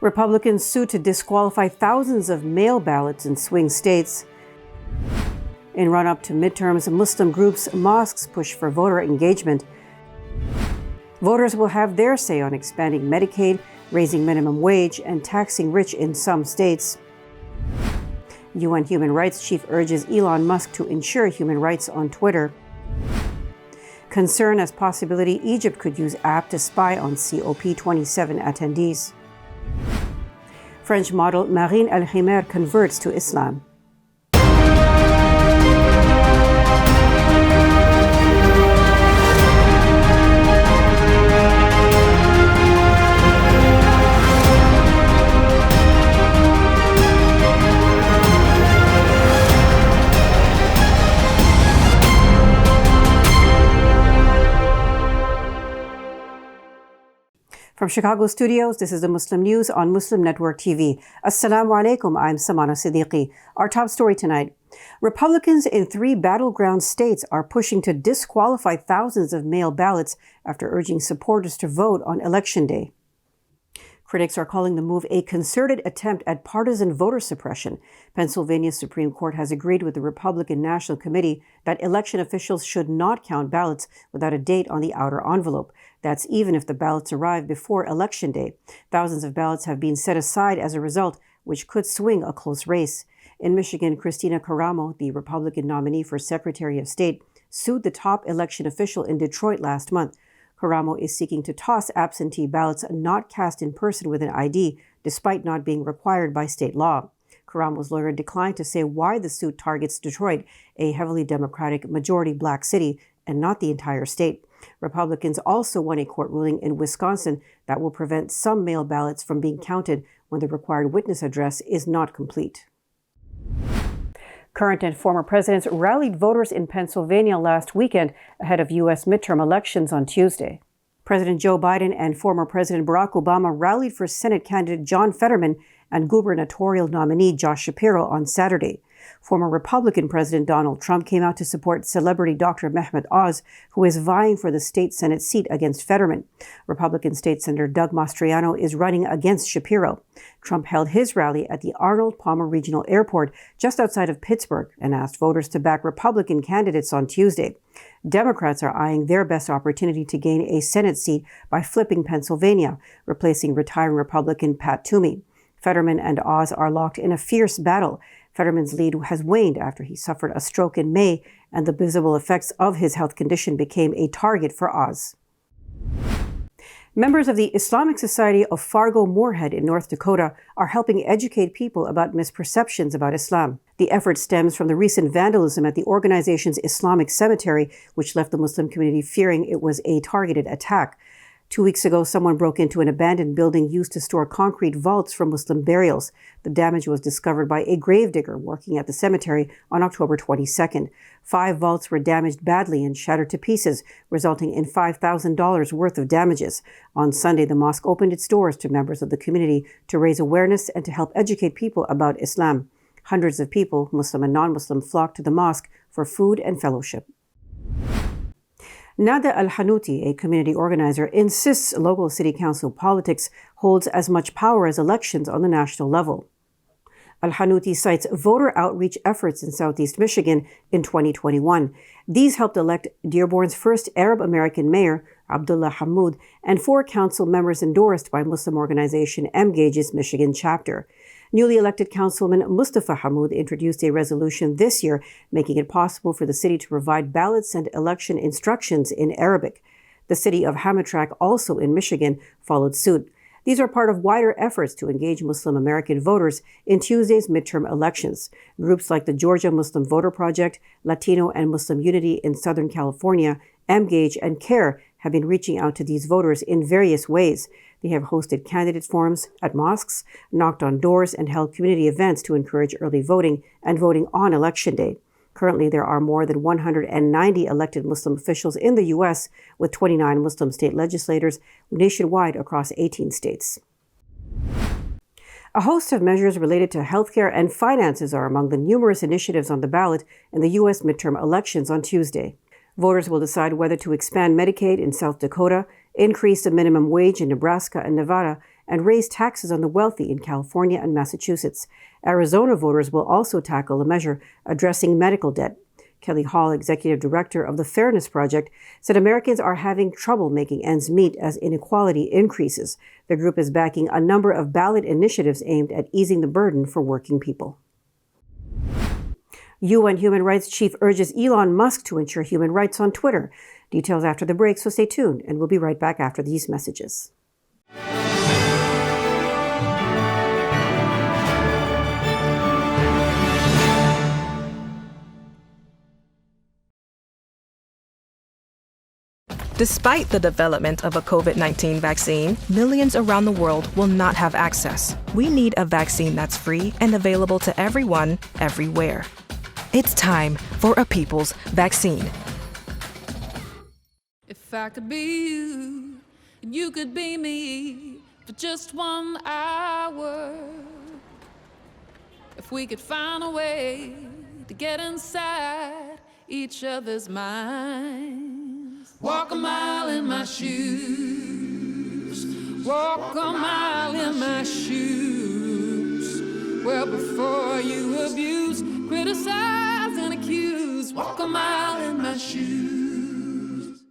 Republicans sue to disqualify thousands of mail ballots in swing states. In run-up to midterms, Muslim groups, mosques push for voter engagement. Voters will have their say on expanding Medicaid, raising minimum wage, and taxing rich in some states. UN human rights chief urges Elon Musk to ensure human rights on Twitter. Concern as possibility Egypt could use app to spy on COP27 attendees. French model Marine El-Himer converts to Islam. From Chicago studios, this is the Muslim News on Muslim Network TV. Assalamu alaikum, I'm Samana Siddiqui. Our top story tonight. Republicans in 3 battleground states are pushing to disqualify thousands of mail ballots after urging supporters to vote on Election Day. Critics are calling the move a concerted attempt at partisan voter suppression. Pennsylvania's Supreme Court has agreed with the Republican National Committee that election officials should not count ballots without a date on the outer envelope. That's even if the ballots arrive before Election Day. Thousands of ballots have been set aside as a result, which could swing a close race. In Michigan, Christina Caramo, the Republican nominee for Secretary of State, sued the top election official in Detroit last month. Caramo is seeking to toss absentee ballots not cast in person with an ID, despite not being required by state law. Caramo's lawyer declined to say why the suit targets Detroit, a heavily Democratic majority black city, and not the entire state. Republicans also won a court ruling in Wisconsin that will prevent some mail ballots from being counted when the required witness address is not complete. Current and former presidents rallied voters in Pennsylvania last weekend ahead of U.S. midterm elections on Tuesday. President Joe Biden and former President Barack Obama rallied for Senate candidate John Fetterman and gubernatorial nominee Josh Shapiro on Saturday. Former Republican President Donald Trump came out to support celebrity Dr. Mehmet Oz, who is vying for the state Senate seat against Fetterman. Republican State Senator Doug Mastriano is running against Shapiro. Trump held his rally at the Arnold Palmer Regional Airport just outside of Pittsburgh and asked voters to back Republican candidates on Tuesday. Democrats are eyeing their best opportunity to gain a Senate seat by flipping Pennsylvania, replacing retiring Republican Pat Toomey. Fetterman and Oz are locked in a fierce battle. Fetterman's lead has waned after he suffered a stroke in May, and the visible effects of his health condition became a target for Oz. Members of the Islamic Society of Fargo-Moorhead in North Dakota are helping educate people about misperceptions about Islam. The effort stems from the recent vandalism at the organization's Islamic cemetery, which left the Muslim community fearing it was a targeted attack. 2 weeks ago, someone broke into an abandoned building used to store concrete vaults for Muslim burials. The damage was discovered by a gravedigger working at the cemetery on October 22nd. 5 vaults were damaged badly and shattered to pieces, resulting in $5,000 worth of damages. On Sunday, the mosque opened its doors to members of the community to raise awareness and to help educate people about Islam. Hundreds of people, Muslim and non-Muslim, flocked to the mosque for food and fellowship. Nada Al-Hanuti, a community organizer, insists local city council politics holds as much power as elections on the national level. Al-Hanuti cites voter outreach efforts in southeast Michigan in 2021. These helped elect Dearborn's first Arab-American mayor, Abdullah Hammoud, and 4 council members endorsed by Muslim organization MGAGE's Michigan chapter. Newly elected Councilman Mustafa Hammoud introduced a resolution this year making it possible for the city to provide ballots and election instructions in Arabic. The city of Hamtramck, also in Michigan, followed suit. These are part of wider efforts to engage Muslim American voters in Tuesday's midterm elections. Groups like the Georgia Muslim Voter Project, Latino and Muslim Unity in Southern California, MGAGE, and CARE have been reaching out to these voters in various ways. They have hosted candidate forums at mosques, knocked on doors, and held community events to encourage early voting and voting on Election Day. Currently, there are more than 190 elected Muslim officials in the U.S., with 29 Muslim state legislators nationwide across 18 states. A host of measures related to healthcare and finances are among the numerous initiatives on the ballot in the U.S. midterm elections on Tuesday. Voters will decide whether to expand Medicaid in South Dakota, increase the minimum wage in Nebraska and Nevada, and raise taxes on the wealthy in California and Massachusetts. Arizona voters will also tackle a measure addressing medical debt. Kelly Hall, executive director of the Fairness Project, said Americans are having trouble making ends meet as inequality increases. The group is backing a number of ballot initiatives aimed at easing the burden for working people. UN Human Rights Chief urges Elon Musk to ensure human rights on Twitter. Details after the break, so stay tuned, and we'll be right back after these messages. Despite the development of a COVID-19 vaccine, millions around the world will not have access. We need a vaccine that's free and available to everyone, everywhere. It's time for a people's vaccine. If I could be you, and you could be me for just 1 hour. If we could find a way to get inside each other's minds. Walk a mile in my shoes. Walk a mile in my shoes. Well, before you abuse, criticize and accuse. Walk a mile in my shoes.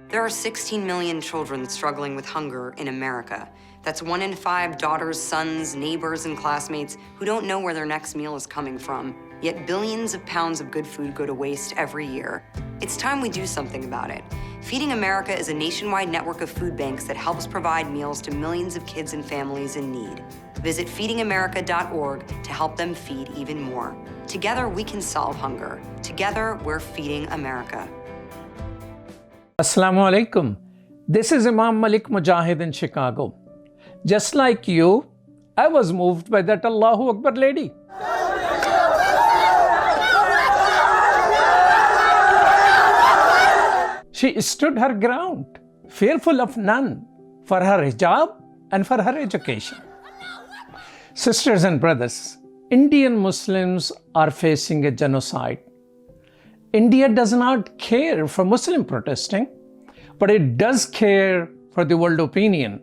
There are 16 million children struggling with hunger in America. That's 1 in 5 daughters, sons, neighbors, and classmates who don't know where their next meal is coming from. Yet billions of pounds of good food go to waste every year. It's time we do something about it. Feeding America is a nationwide network of food banks that helps provide meals to millions of kids and families in need. Visit feedingamerica.org to help them feed even more. Together, we can solve hunger. Together, we're feeding America. Assalamu alaikum. This is Imam Malik Mujahid in Chicago. Just like you, I was moved by that Allahu Akbar lady. She stood her ground, fearful of none, for her hijab and for her education. Sisters and brothers, Indian Muslims are facing a genocide. India does not care for Muslim protesting, but it does care for the world opinion.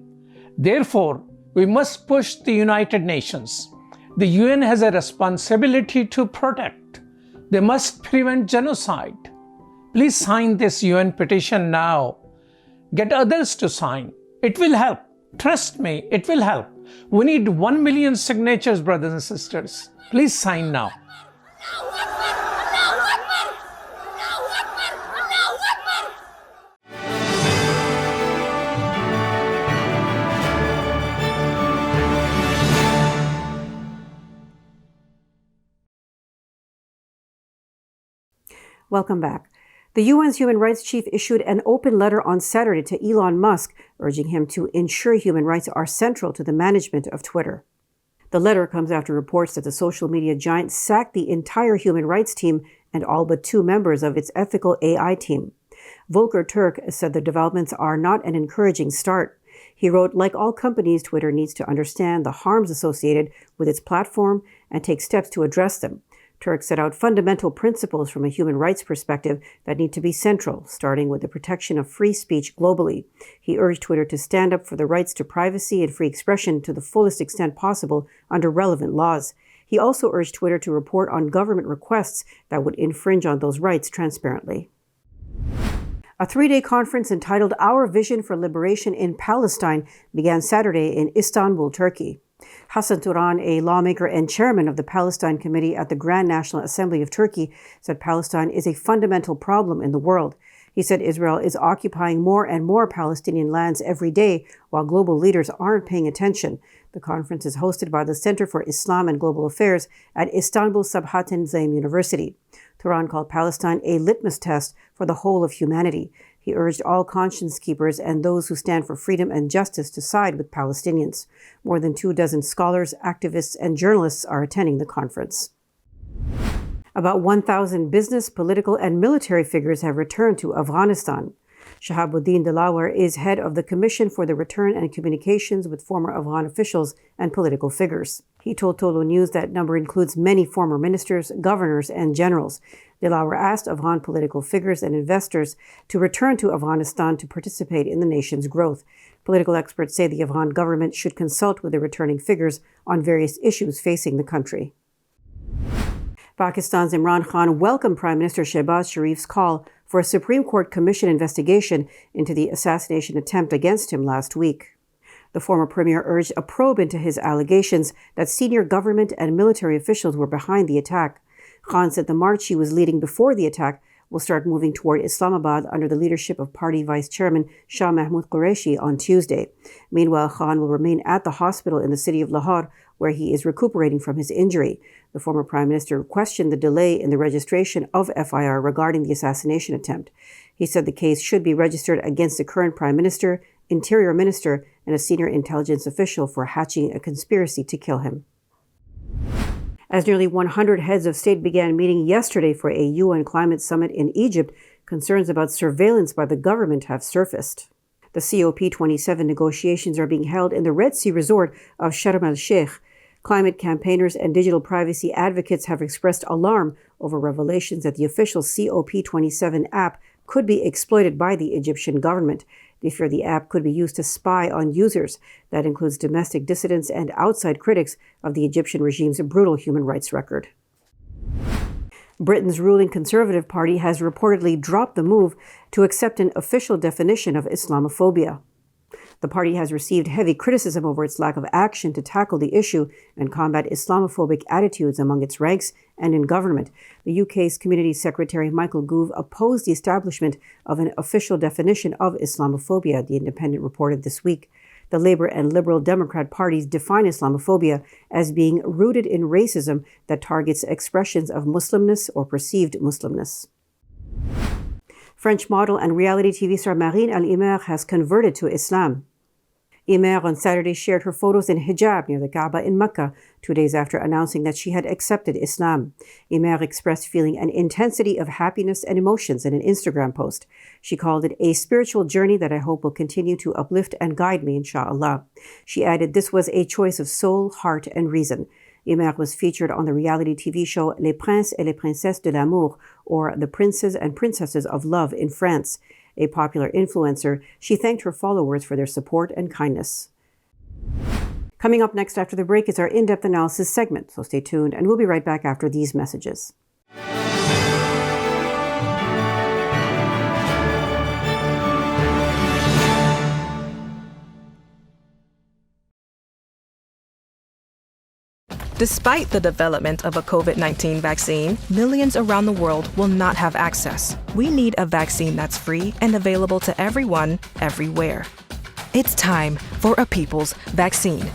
Therefore, we must push the United Nations. The UN has a responsibility to protect. They must prevent genocide. Please sign this UN petition now. Get others to sign. It will help. Trust me, it will help. We need 1 million signatures, brothers and sisters. Please sign now. Welcome back. The UN's human rights chief issued an open letter on Saturday to Elon Musk, urging him to ensure human rights are central to the management of Twitter. The letter comes after reports that the social media giant sacked the entire human rights team and all but 2 members of its ethical AI team. Volker Turk said the developments are not an encouraging start. He wrote, like all companies, Twitter needs to understand the harms associated with its platform and take steps to address them. Turk set out fundamental principles from a human rights perspective that need to be central, starting with the protection of free speech globally. He urged Twitter to stand up for the rights to privacy and free expression to the fullest extent possible under relevant laws. He also urged Twitter to report on government requests that would infringe on those rights transparently. A 3-day conference entitled Our Vision for Liberation in Palestine began Saturday in Istanbul, Turkey. Hassan Turan, a lawmaker and chairman of the Palestine Committee at the Grand National Assembly of Turkey, said Palestine is a fundamental problem in the world. He said Israel is occupying more and more Palestinian lands every day, while global leaders aren't paying attention. The conference is hosted by the Center for Islam and Global Affairs at Istanbul Sabahattin Zaim University. Turan called Palestine a litmus test for the whole of humanity. He urged all conscience keepers and those who stand for freedom and justice to side with Palestinians. More than 24 scholars, activists, and journalists are attending the conference. About 1,000 business, political, and military figures have returned to Afghanistan. Shahabuddin Dilawar is head of the Commission for the Return and Communications with former Afghan officials and political figures. He told Tolo News that number includes many former ministers, governors, and generals. Dilawar asked Afghan political figures and investors to return to Afghanistan to participate in the nation's growth. Political experts say the Afghan government should consult with the returning figures on various issues facing the country. Pakistan's Imran Khan welcomed Prime Minister Shehbaz Sharif's call for a Supreme Court Commission investigation into the assassination attempt against him last week. The former premier urged a probe into his allegations that senior government and military officials were behind the attack. Khan said the march he was leading before the attack will start moving toward Islamabad under the leadership of party vice chairman Shah Mahmood Qureshi on Tuesday. Meanwhile, Khan will remain at the hospital in the city of Lahore, where he is recuperating from his injury. The former prime minister questioned the delay in the registration of FIR regarding the assassination attempt. He said the case should be registered against the current prime minister, interior minister, and a senior intelligence official for hatching a conspiracy to kill him. As nearly 100 heads of state began meeting yesterday for a UN climate summit in Egypt, concerns about surveillance by the government have surfaced. The COP27 negotiations are being held in the Red Sea resort of Sharm el-Sheikh. Climate campaigners and digital privacy advocates have expressed alarm over revelations that the official COP27 app could be exploited by the Egyptian government. They fear the app could be used to spy on users. That includes domestic dissidents and outside critics of the Egyptian regime's brutal human rights record. Britain's ruling Conservative Party has reportedly dropped the move to accept an official definition of Islamophobia. The party has received heavy criticism over its lack of action to tackle the issue and combat Islamophobic attitudes among its ranks and in government. The UK's Community Secretary Michael Gove opposed the establishment of an official definition of Islamophobia, The Independent reported this week. The Labour and Liberal Democrat parties define Islamophobia as being rooted in racism that targets expressions of Muslimness or perceived Muslimness. French model and reality TV star Marine Al-Imer has converted to Islam. Imer on Saturday shared her photos in hijab near the Kaaba in Mecca, 2 days after announcing that she had accepted Islam. Imer expressed feeling an intensity of happiness and emotions in an Instagram post. She called it a spiritual journey that I hope will continue to uplift and guide me, inshallah. She added this was a choice of soul, heart, and reason. Imer was featured on the reality TV show Les Princes et les Princesses de l'Amour, or The Princes and Princesses of Love in France. A popular influencer, she thanked her followers for their support and kindness. Coming up next after the break is our in-depth analysis segment, so stay tuned, and we'll be right back after these messages. Despite the development of a COVID-19 vaccine, millions around the world will not have access. We need a vaccine that's free and available to everyone, everywhere. It's time for a people's vaccine.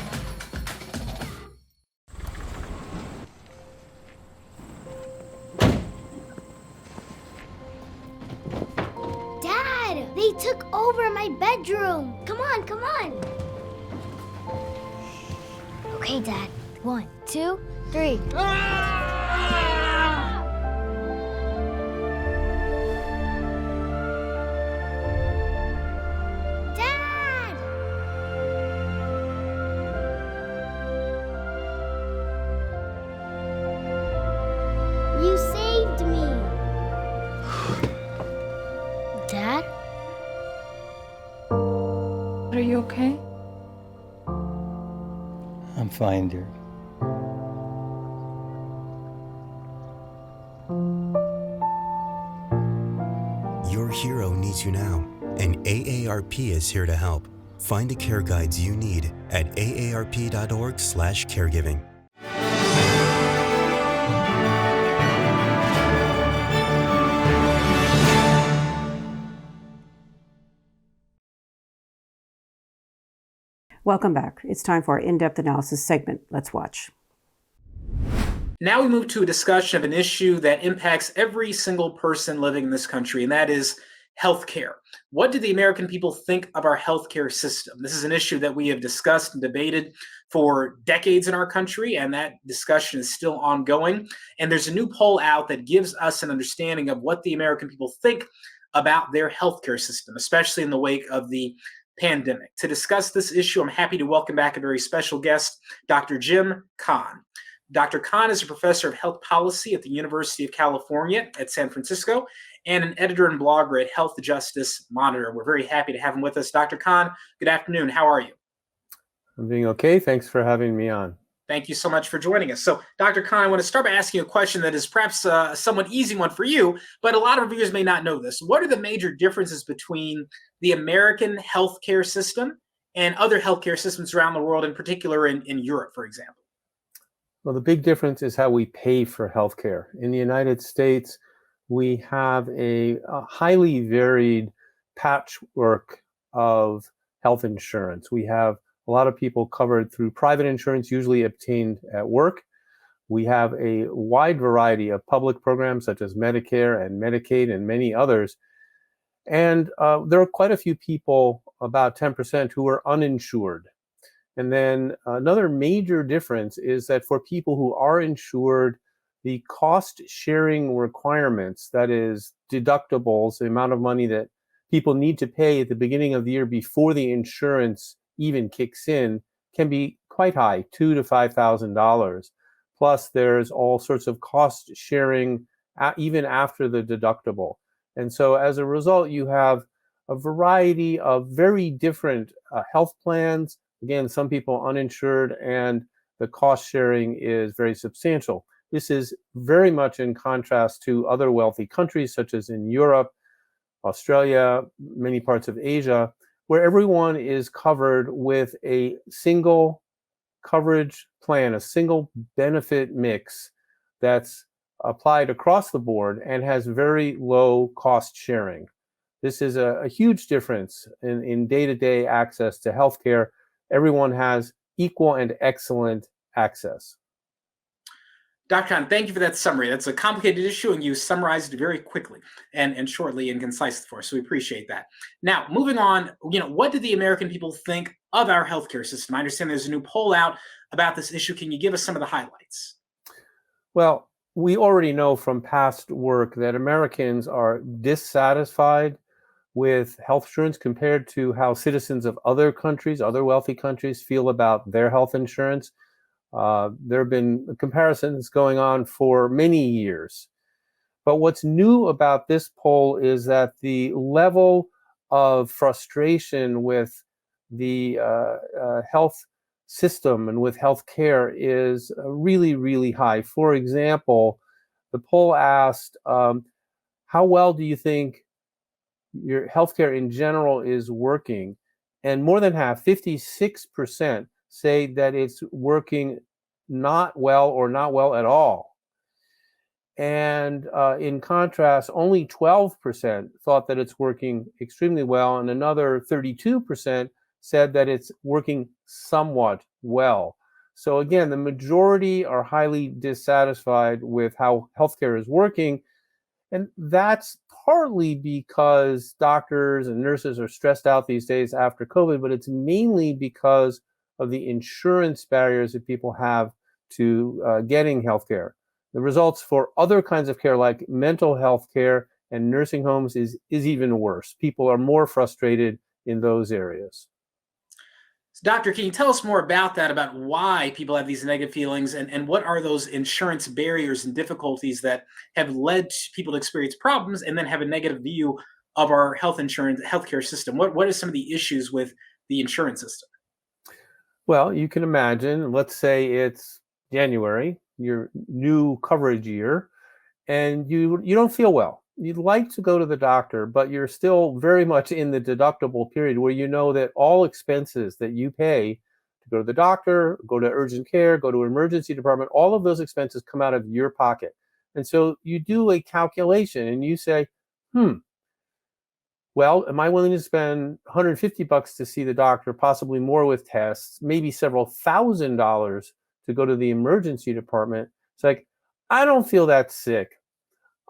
Dad, they took over my bedroom. Come on, come on. Okay, Dad. 1, 2, 3. Dad! You saved me. Dad? Are you okay? I'm fine, dear. Your hero needs you now, and AARP is here to help. Find the care guides you need at aarp.org/caregiving. Welcome back. It's time for our in-depth analysis segment. Let's watch. Now we move to a discussion of an issue that impacts every single person living in this country, and that is healthcare. What do the American people think of our healthcare system? This is an issue that we have discussed and debated for decades in our country, and that discussion is still ongoing. And there's a new poll out that gives us an understanding of what the American people think about their healthcare system, especially in the wake of the pandemic. To discuss this issue, I'm happy to welcome back a very special guest, Dr. Jim Kahn. Dr. Kahn is a professor of health policy at the University of California at San Francisco and an editor and blogger at Health Justice Monitor. We're very happy to have him with us. Dr. Khan, good afternoon. How are you? I'm doing okay. Thanks for having me on. Thank you so much for joining us. So, Dr. Khan, I want to start by asking you a question that is perhaps a somewhat easy one for you, but a lot of viewers may not know this. What are the major differences between the American healthcare system and other healthcare systems around the world, in particular in Europe, for example? Well, the big difference is how we pay for healthcare. In the United States, we have a highly varied patchwork of health insurance. We have a lot of people covered through private insurance, usually obtained at work. We have a wide variety of public programs such as Medicare and Medicaid and many others. And there are quite a few people, about 10%, who are uninsured. And then another major difference is that for people who are insured, the cost sharing requirements, that is deductibles, the amount of money that people need to pay at the beginning of the year before the insurance even kicks in, can be quite high, $2,000 to $5,000. Plus, there's all sorts of cost sharing even after the deductible. And so as a result, you have a variety of very different health plans. Again, some people uninsured, and the cost sharing is very substantial. This is very much in contrast to other wealthy countries, such as in Europe, Australia, many parts of Asia, where everyone is covered with a single coverage plan, a single benefit mix that's applied across the board and has very low cost sharing. This is a huge difference in day-to-day access to healthcare. Everyone has equal and excellent access. Dr. Khan, thank you for that summary. That's a complicated issue, and you summarized it very quickly and shortly and concisely for us, so we appreciate that. Now, moving on, what do the American people think of our healthcare system? I understand there's a new poll out about this issue. Can you give us some of the highlights? Well, we already know from past work that Americans are dissatisfied with health insurance compared to how citizens of other countries, other wealthy countries, feel about their health insurance. There have been comparisons going on for many years. But what's new about this poll is that the level of frustration with the health system and with health care is really, really high. For example, the poll asked, how well do you think your healthcare in general is working? And more than half, 56%, say that it's working not well or not well at all. And in contrast, only 12% thought that it's working extremely well, and another 32% said that it's working somewhat well. So again, the majority are highly dissatisfied with how healthcare is working, and that's partly because doctors and nurses are stressed out these days after COVID, but it's mainly because of the insurance barriers that people have to getting healthcare. The results for other kinds of care, like mental health care and nursing homes, is even worse. People are more frustrated in those areas. So, Doctor, can you tell us more about that, about why people have these negative feelings, and what are those insurance barriers and difficulties that have led people to experience problems and then have a negative view of our healthcare system? What are some of the issues with the insurance system? Well, you can imagine, let's say it's January, your new coverage year, and you don't feel well. You'd like to go to the doctor, but you're still very much in the deductible period where you know that all expenses that you pay to go to the doctor, go to urgent care, go to emergency department, all of those expenses come out of your pocket. And so you do a calculation and you say, well, am I willing to spend $150 to see the doctor, possibly more with tests, maybe several $1,000s to go to the emergency department? It's like, I don't feel that sick.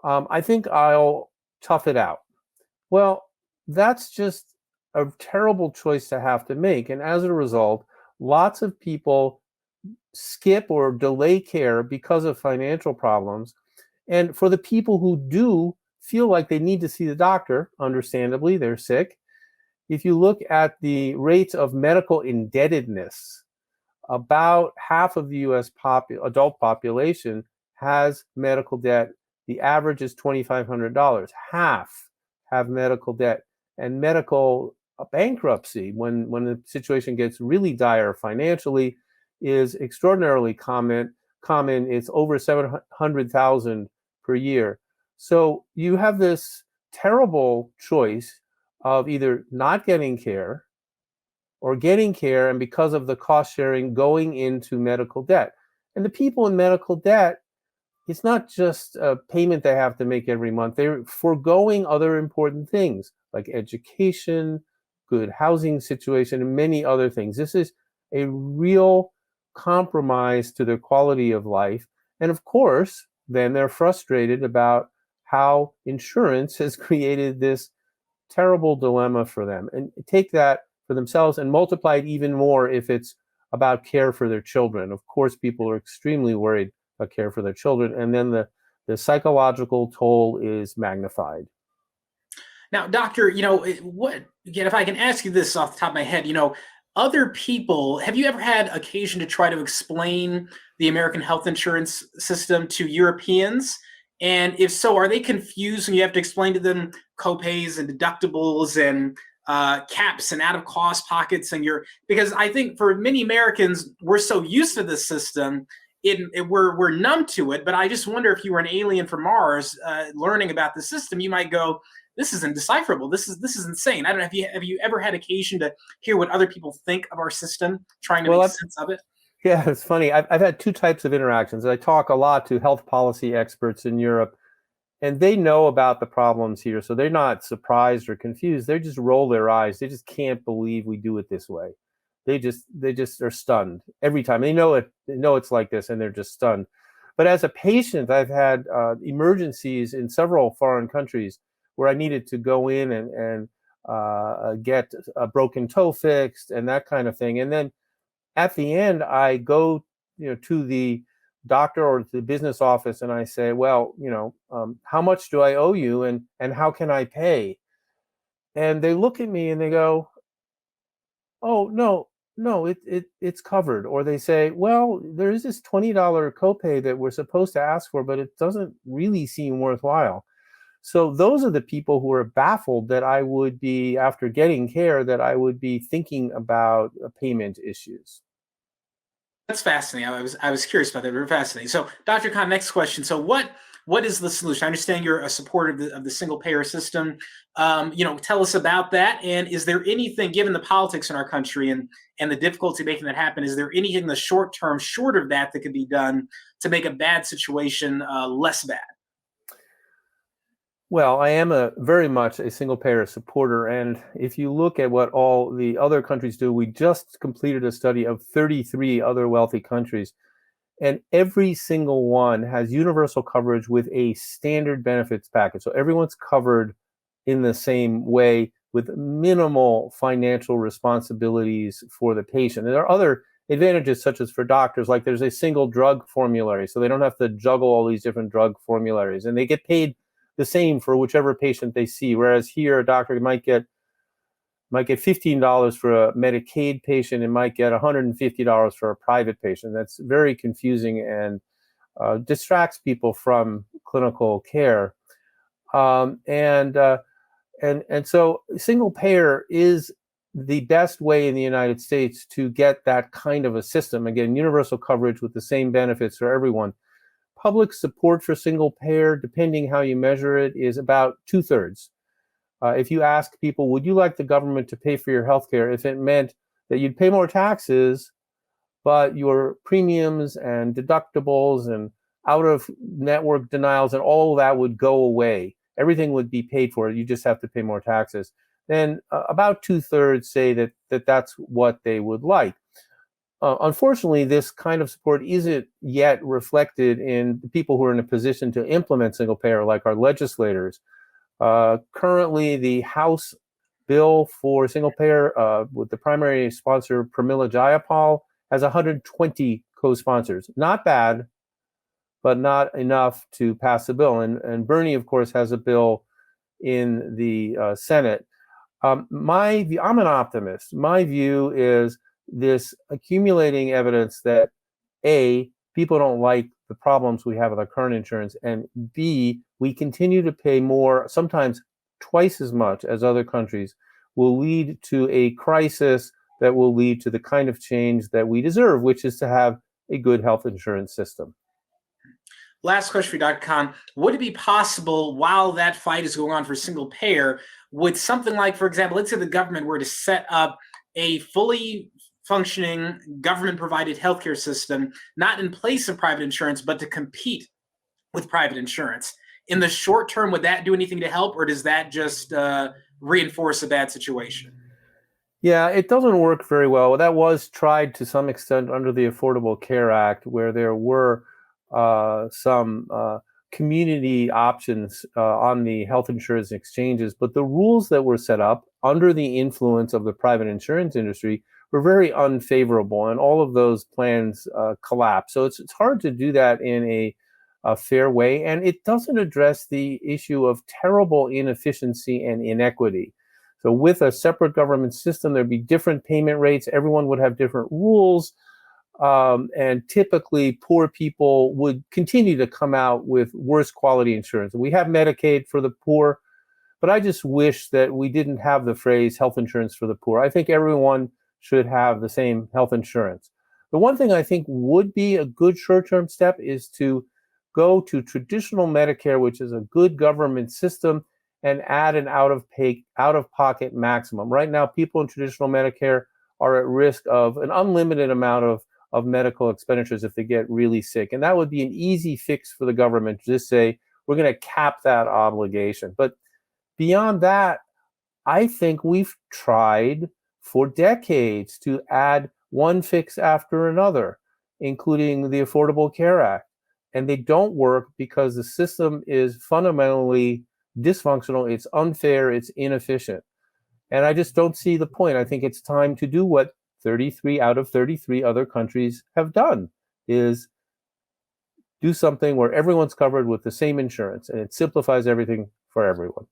I think I'll tough it out. Well, that's just a terrible choice to have to make. And as a result, lots of people skip or delay care because of financial problems. And for the people who do feel like they need to see the doctor, understandably, they're sick. If you look at the rates of medical indebtedness, about half of the U.S. adult population has medical debt The average is $2,500. Half have medical debt, and medical bankruptcy, when the situation gets really dire financially, is extraordinarily common. It's over 700,000 per year. So you have this terrible choice of either not getting care or getting care, and because of the cost sharing, going into medical debt. And the people in medical debt, it's not just a payment they have to make every month. They're foregoing other important things like education, good housing situation, and many other things. This is a real compromise to their quality of life. And of course, then they're frustrated about how insurance has created this terrible dilemma for them. And take that for themselves and multiply it even more if it's about care for their children. Of course, people are extremely worried about care for their children. And then the psychological toll is magnified. Now, doctor, if I can ask you this off the top of my head, other people, have you ever had occasion to try to explain the American health insurance system to Europeans? And if so, are they confused when you have to explain to them copays and deductibles and caps and out of cost pockets? Because I think for many Americans, we're so used to this system, we're numb to it. But I just wonder, if you were an alien from Mars learning about the system, you might go, this is indecipherable. This is insane. I don't know. Have you ever had occasion to hear what other people think of our system, trying to make sense of it? Yeah, it's funny. I've had two types of interactions. I talk a lot to health policy experts in Europe, and they know about the problems here, so they're not surprised or confused. They just roll their eyes. They just can't believe we do it this way. They just are stunned every time. They know it. They know it's like this, and they're just stunned. But as a patient, I've had emergencies in several foreign countries where I needed to go in and get a broken toe fixed and that kind of thing. And then at the end, I go to the doctor or to the business office and I say, well, how much do I owe you and how can I pay? And they look at me and they go, oh, no, it's covered. Or they say, well, there is this $20 copay that we're supposed to ask for, but it doesn't really seem worthwhile. So those are the people who are baffled that I would be, after getting care, that I would be thinking about payment issues. That's fascinating. I was curious about that. Very fascinating. So, Dr. Khan, next question. So, what is the solution? I understand you're a supporter of the single payer system. Tell us about that. And is there anything, given the politics in our country and the difficulty making that happen, is there anything in the short term, short of that could be done to make a bad situation less bad? Well, I am very much a single payer supporter. And if you look at what all the other countries do, we just completed a study of 33 other wealthy countries. And every single one has universal coverage with a standard benefits package. So everyone's covered in the same way with minimal financial responsibilities for the patient. And there are other advantages, such as for doctors, like there's a single drug formulary. So they don't have to juggle all these different drug formularies. And they get paid the same for whichever patient they see. Whereas here, a doctor might get $15 for a Medicaid patient and might get $150 for a private patient. That's very confusing and distracts people from clinical care. And so single payer is the best way in the United States to get that kind of a system. Again, universal coverage with the same benefits for everyone. Public support for single payer, depending how you measure it, is about 2/3. If you ask people, would you like the government to pay for your healthcare, if it meant that you'd pay more taxes, but your premiums and deductibles and out-of-network denials and all of that would go away, everything would be paid for, you just have to pay more taxes, then about 2/3 say that that's what they would like. Unfortunately, this kind of support isn't yet reflected in the people who are in a position to implement single payer, like our legislators. Currently, the House bill for single payer with the primary sponsor, Pramila Jayapal, has 120 co-sponsors. Not bad, but not enough to pass the bill. And Bernie, of course, has a bill in the Senate. I'm an optimist. My view is this accumulating evidence that A, people don't like the problems we have with our current insurance, and B, we continue to pay more, sometimes twice as much as other countries, will lead to a crisis that will lead to the kind of change that we deserve, which is to have a good health insurance system. Last question for you, Dr. Khan. Would it be possible, while that fight is going on for single payer, would something like, for example, let's say the government were to set up a fully functioning government-provided healthcare system, not in place of private insurance, but to compete with private insurance? In the short term, would that do anything to help, or does that just reinforce a bad situation? Yeah, it doesn't work very well. That was tried to some extent under the Affordable Care Act, where there were some community options on the health insurance exchanges, but the rules that were set up under the influence of the private insurance industry were very unfavorable, and all of those plans collapsed. So it's hard to do that in a fair way, and it doesn't address the issue of terrible inefficiency and inequity. So with a separate government system, there'd be different payment rates. Everyone would have different rules. And typically, poor people would continue to come out with worse quality insurance. We have Medicaid for the poor, but I just wish that we didn't have the phrase health insurance for the poor. I think everyone should have the same health insurance. The one thing I think would be a good short-term step is to go to traditional Medicare, which is a good government system, and add an out-of-pocket maximum. Right now, people in traditional Medicare are at risk of an unlimited amount of medical expenditures if they get really sick. And that would be an easy fix for the government to just say, we're going to cap that obligation. But beyond that, I think we've tried for decades to add one fix after another, including the Affordable Care Act. And they don't work because the system is fundamentally dysfunctional, it's unfair, it's inefficient. And I just don't see the point. I think it's time to do what 33 out of 33 other countries have done, is do something where everyone's covered with the same insurance, and it simplifies everything for everyone.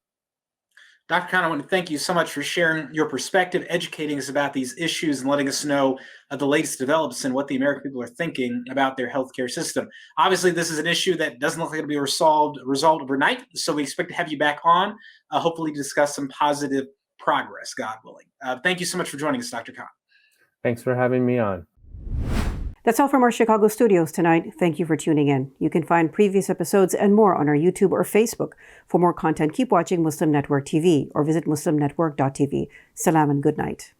Dr. Khan, I want to thank you so much for sharing your perspective, educating us about these issues, and letting us know the latest developments and what the American people are thinking about their healthcare system. Obviously, this is an issue that doesn't look like it'll be resolved overnight, so we expect to have you back on, hopefully to discuss some positive progress, God willing. Thank you so much for joining us, Dr. Khan. Thanks for having me on. That's all from our Chicago studios tonight. Thank you for tuning in. You can find previous episodes and more on our YouTube or Facebook. For more content, keep watching Muslim Network TV or visit muslimnetwork.tv. Salam and good night.